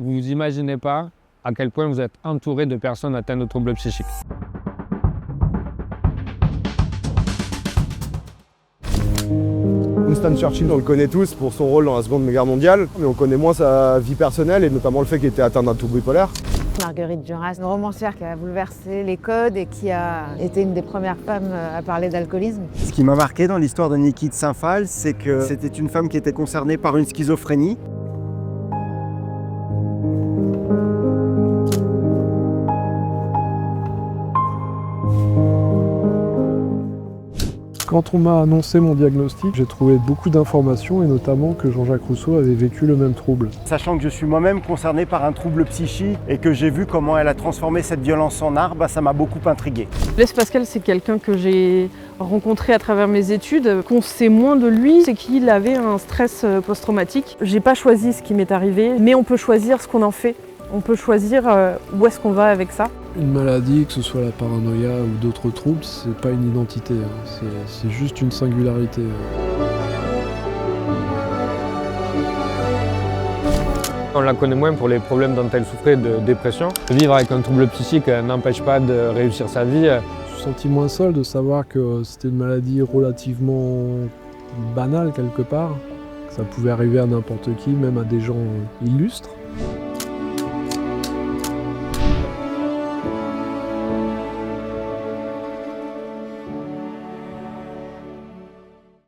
Vous vous imaginez pas à quel point vous êtes entouré de personnes atteintes de troubles psychiques. Winston Churchill, on le connaît tous pour son rôle dans la Seconde Guerre mondiale, mais on connaît moins sa vie personnelle et notamment le fait qu'il était atteint d'un trouble bipolaire. Marguerite Duras, une romancière qui a bouleversé les codes et qui a été une des premières femmes à parler d'alcoolisme. Ce qui m'a marqué dans l'histoire de Niki de Saint-Phal, c'est que c'était une femme qui était concernée par une schizophrénie. Quand on m'a annoncé mon diagnostic, j'ai trouvé beaucoup d'informations et notamment que Jean-Jacques Rousseau avait vécu le même trouble. Sachant que je suis moi-même concerné par un trouble psychique et que j'ai vu comment elle a transformé cette violence en art, ça m'a beaucoup intrigué. Blaise Pascal, c'est quelqu'un que j'ai rencontré à travers mes études. Qu'on sait moins de lui, c'est qu'il avait un stress post-traumatique. J'ai pas choisi ce qui m'est arrivé, mais on peut choisir ce qu'on en fait. On peut choisir où est-ce qu'on va avec ça. Une maladie, que ce soit la paranoïa ou d'autres troubles, c'est pas une identité, c'est juste une singularité. On la connaît moins pour les problèmes dont elle souffrait de dépression. Vivre avec un trouble psychique n'empêche pas de réussir sa vie. Je me suis senti moins seul de savoir que c'était une maladie relativement banale quelque part, que ça pouvait arriver à n'importe qui, même à des gens illustres.